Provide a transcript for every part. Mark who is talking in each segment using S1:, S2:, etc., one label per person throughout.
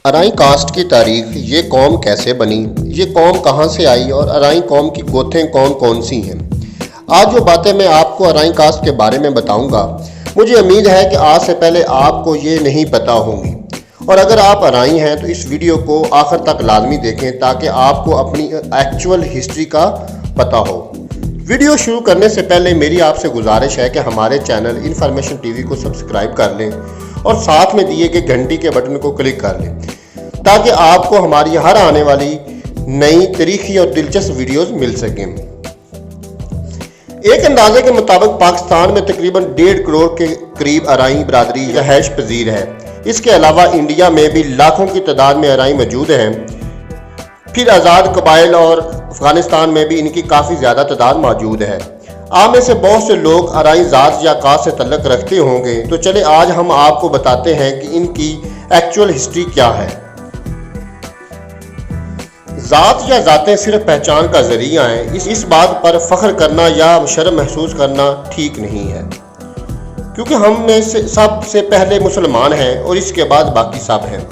S1: अराई cast की तारीख, ये कौम कैसे बनी, ये कौम कहाँ से आई और अराई कौम की गोथें कौन कौन सी हैं। आज जो बातें मैं आपको अराई कास्ट के बारे में बताऊंगा, मुझे उम्मीद है कि आज से पहले आपको ये नहीं पता होंगी। और अगर आप अराई हैं तो इस वीडियो को आखिर तक लाजमी देखें ताकि आपको अपनी एक्चुअल हिस्ट्री का पता हो। वीडियो शुरू करने से पहले मेरी आपसे गुजारिश है कि हमारे चैनल इन्फॉर्मेशन टीवी को सब्सक्राइब कर लें और साथ में दिए गए घंटी के बटन को क्लिक कर लें ताकि आपको हमारी हर आने वाली नई तारीखी और दिलचस्प वीडियोस मिल सकें। एक अंदाजे के मुताबिक पाकिस्तान में तकरीबन 1.5 करोड़ के करीब अराई बरादरी रहायश पजीर है। इसके अलावा इंडिया में भी लाखों की तादाद में अराई मौजूद हैं। फिर आज़ाद कबाइल और अफगानिस्तान में भी इनकी काफ़ी ज़्यादा तादाद मौजूद है। आप में से बहुत से लोग अराई ज़ात या कास्ट से तल्लुक़ रखते होंगे, तो चले आज हम आपको बताते हैं कि इनकी एक्चुअल हिस्ट्री क्या है। ज़ात या ज़ातें सिर्फ पहचान का ज़रिया हैं। इस बात पर फ़ख्र करना या शर्म महसूस करना ठीक नहीं है, क्योंकि हम में से सबसे पहले मुसलमान हैं और इसके बाद बाकी सब हैं।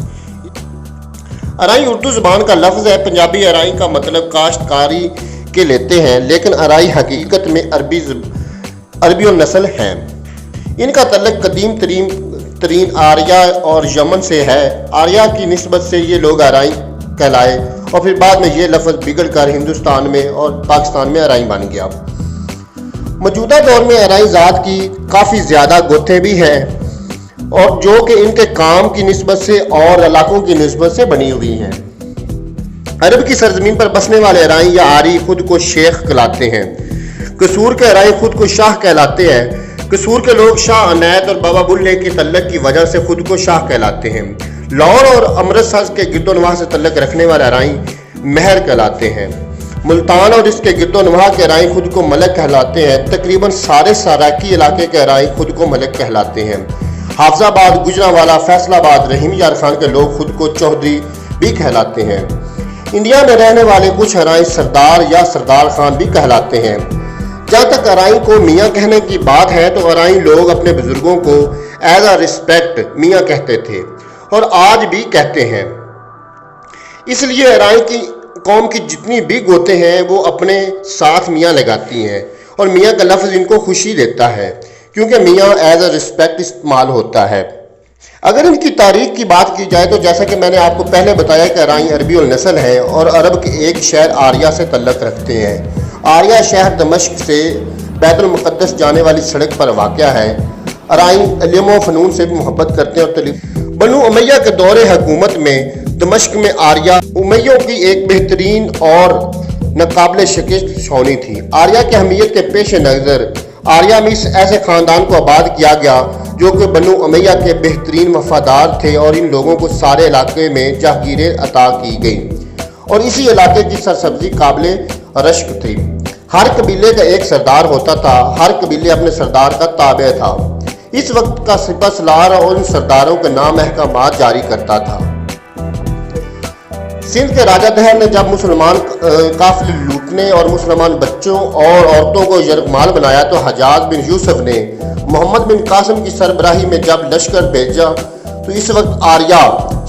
S1: अराई उर्दू ज़ुबान का लफ्ज़ है। पंजाबी अराई का मतलब काश्तकारी के लेते हैं, लेकिन अराई हकीकत में अरबी नस्ल हैं। इनका तल्लुक़ कदीम तरीन आर्या और यमन से है। आर्या की निस्बत से ये लोग अराई कहलाए और फिर बाद में ये लफ्ज़ बिगड़ कर हिंदुस्तान में और पाकिस्तान में अराई बन गया। मौजूदा दौर में अराई ज़ात की काफ़ी ज़्यादा गोथें भी हैं और जो कि इनके काम की निस्बत से और इलाकों की निस्बत से बनी हुई हैं। अरब की सरजमीन पर बसने वाले अराई या आरी खुद को शेख कहलाते हैं। कसूर के अराई खुद को शाह कहलाते हैं। कसूर के लोग शाह अनैत और बाबा बुल्ले के तल्लुक़ की वजह से खुद को शाह कहलाते हैं। लाहौर और अमृतसर के गिरदोनवाह से तल्लुक़ रखने वाले अराई महर कहलाते हैं। मुल्तान और इसके गिरदोनवाह के अराई खुद को मलक कहलाते हैं। तकरीबन सारे सराकी इलाके के अराई खुद को मलक कहलाते हैं। हाफजाबाद, गुजरांवाला, फैसलाबाद, रहीम यार खान के लोग खुद को चौधरी भी कहलाते हैं। इंडिया में रहने वाले कुछ अराई सरदार या सरदार खान भी कहलाते हैं। जहाँ तक अराई को मियाँ कहने की बात है तो अराई लोग अपने बुजुर्गों को एज अ रिस्पेक्ट मियाँ कहते थे और आज भी कहते हैं। इसलिए अराई की कौम की जितनी भी गोते हैं वो अपने साथ मियाँ लगाती हैं और मियाँ का लफ्ज़ इनको खुशी देता है, क्योंकि मियाँ एज अ रिस्पेक्ट इस्तेमाल होता है। अगर इनकी तारीख की बात की जाए तो जैसा कि मैंने आपको पहले बताया कि अराई अरबी नस्ल है और अरब के एक शहर आर्या से तल्लुक़ रखते हैं। आर्या शहर दमिश्क से बैतुल मुक़द्दस जाने वाली सड़क पर वाक़या है। अराई इल्म व फ़नून से भी मोहब्बत करते हैं और बनु उमैया के दौरे हुकूमत में दमिश्क में आर्या उमैयों की एक बेहतरीन और नाकाबिल शिकस्त छावनी थी। आर्या की अहमियत के पेश नज़र आर्या में ऐसे ख़ानदान को आबाद किया गया जो कि बनु उमैया के बेहतरीन वफादार थे और इन लोगों को सारे इलाके में जहागीरें अता की गई और इसी इलाके की सरसब्जी काबिल रश्क थी। हर कबीले का एक सरदार होता था। हर कबीले अपने सरदार का ताबे था। इस वक्त का सिपह सलार और उन सरदारों के नाम अहकामात जारी करता था। सिंध के राजा दहर ने जब मुसलमान काफिले लूटने और मुसलमान बच्चों और औरतों को यरगमाल बनाया तो हजाज बिन यूसुफ ने मोहम्मद बिन कासिम की सरबराही में जब लश्कर भेजा तो इस वक्त आर्या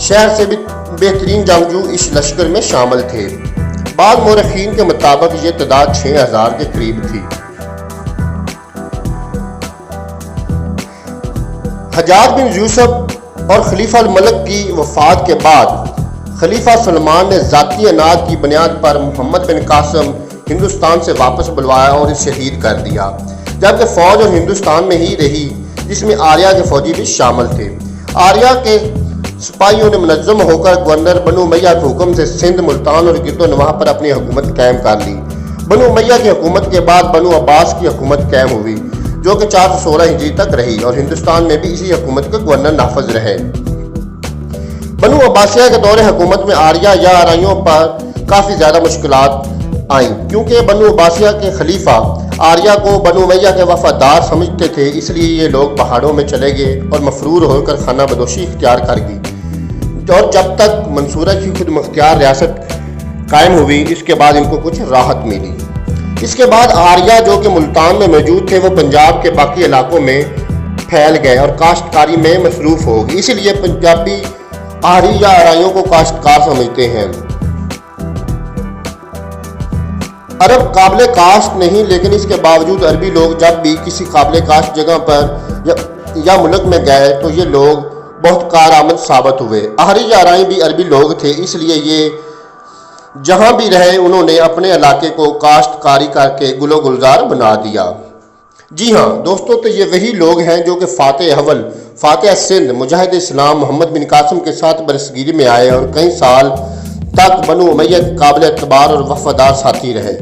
S1: शहर से भी बेहतरीन जंगजू इस लश्कर में शामिल थे। बाद मौरखीन के मुताबिक ये तादाद 6000 के करीब थी। हजाज बिन यूसुफ और खलीफा मलक की वफात के बाद खलीफा सलमान ने ज़ाती अनाज की बुनियाद पर मोहम्मद बिन कासिम हिंदुस्तान से वापस बुलवाया और इसे शहीद कर दिया, जबकि फ़ौज और हिंदुस्तान में ही रही, जिसमें आर्या के फ़ौजी भी शामिल थे। आर्या के सिपाहियों ने मुनज़्ज़म होकर गवर्नर बनु उमैया के हुक्म से सिंध, मुल्तान और गिरदोनवाह पर अपनी हुकूमत कायम कर ली। बनु उमैया की हुकूमत के बाद बनु अब्बास की हुकूमत कायम हुई, जो कि 416 हिजरी तक रही और हिंदुस्तान में भी इसी हुकूमत के गवर्नर नाफज रहे। बनु अब्बासिया के दौरे हुकूमत में आर्या या अराइयों पर काफ़ी ज़्यादा मुश्किलात आईं, क्योंकि बनु अब्बासिया के खलीफा आर्या को बनु उमैया के वफादार समझते थे। इसलिए ये लोग पहाड़ों में चले गए और मफरूर होकर खाना बदोशी इख्तियार कर गई और जब तक मंसूरा की खुद मुख्तियार रियासत कायम हुई, इसके बाद इनको कुछ राहत मिली। इसके बाद आर्या जो कि मुल्तान में मौजूद थे वो पंजाब के बाकी इलाकों में फैल गए और काश्तकारी में मसरूफ़ हो गए। इसलिए पंजाबी आहारी या आराइयों को काश्तकार समझते हैं। अरब काबिल काश्त नहीं, लेकिन इसके बावजूद अरबी लोग जब भी किसी काबिल काश्त जगह पर या मुल्क में गए तो ये लोग बहुत कारआमद साबित हुए। आहारी या आराई भी अरबी लोग थे, इसलिए ये जहाँ भी रहे उन्होंने अपने इलाके को काश्तकारी करके गुलो गुलजार बना दिया। जी हाँ दोस्तों, तो ये वही लोग हैं जो कि फातेह अव्वल, फातेह सिंध, मुजाहिद इस्लाम मोहम्मद बिन कासिम के साथ बरसगीरी में आए और कई साल तक बनु उमैया के काबिल एतबार और वफादार साथी रहे।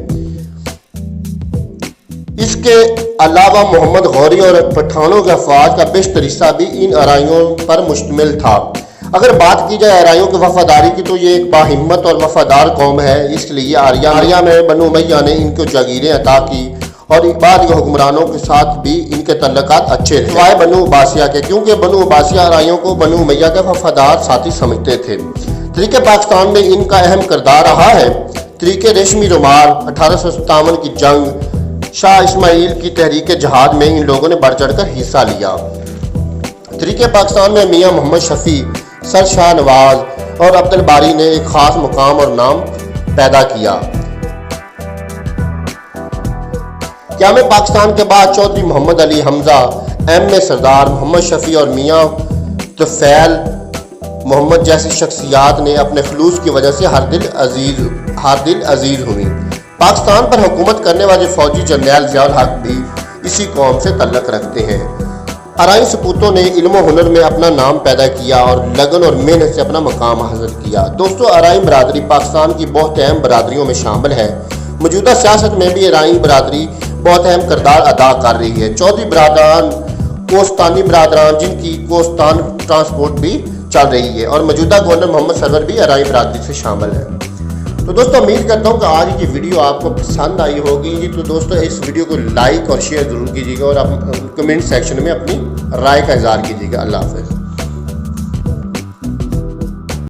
S1: इसके अलावा मोहम्मद गौरी और पठानों के अफवाज का बेशतर हिस्सा भी इन आराइयों पर मुश्तमिल था। अगर बात की जाए आराइयों की वफादारी की तो ये एक बाहिम्मत और वफादार कौम है, इसलिए आर्या में बनु उमैया ने इनको जागीरें अता की और बाद के हुक्मरानों के साथ भी इनके तल्लुकात अच्छे रहे, सिवाय बनु अब्बासिया के, क्योंकि बनु अब्बासिया आराइयों को बनु उमैया के वफादार साथी समझते थे। तरीके पाकिस्तान में इनका अहम किरदार रहा है। तरीके रेशमी रुमाल, 1857 की जंग, शाह इस्माइल की तहरीक जहाद में इन लोगों ने बढ़ चढ़ कर हिस्सा लिया। तरीके पाकिस्तान में मियाँ मोहम्मद शफी, सर शाह नवाज और अब्दुल बारी ने एक खास मुकाम और नाम पैदा किया। क़याम पाकिस्तान के बाद चौधरी मोहम्मद अली हमजा, M.A. सरदार, मोहम्मद शफी और मियाँ तुफैल मोहम्मद जैसी शख्सियात ने अपने खलूस की वजह से हर दिल अजीज हुई। पाकिस्तान पर हुकूमत करने वाले फौजी जर्नैल ज़ियाउल हक भी इसी कौम से तल्लुक़ रखते हैं। आराई सपूतों ने इल्म हुनर में अपना नाम पैदा किया और लगन और मेहनत से अपना मकाम हासिल किया। दोस्तों, आराई बरादरी पाकिस्तान की बहुत अहम बरादरियों में शामिल है। मौजूदा सियासत में भी आराई बरादरी बहुत अहम किरदार अदा कर रही है। चौधरी बरादरान, कोस्तानी बरादरान, जिनकी कोस्तान ट्रांसपोर्ट भी चल रही है, और मौजूदा गवर्नर मोहम्मद सरवर भी आराई बरादरी से शामिल है। तो दोस्तों, उम्मीद करता हूँ कि आज की वीडियो आपको पसंद आई होगी। तो दोस्तों, इस वीडियो को लाइक और शेयर ज़रूर कीजिएगा और आप कमेंट सेक्शन में अपनी राय का इज़हार कीजिएगा। अल्लाह हाफ़िज़।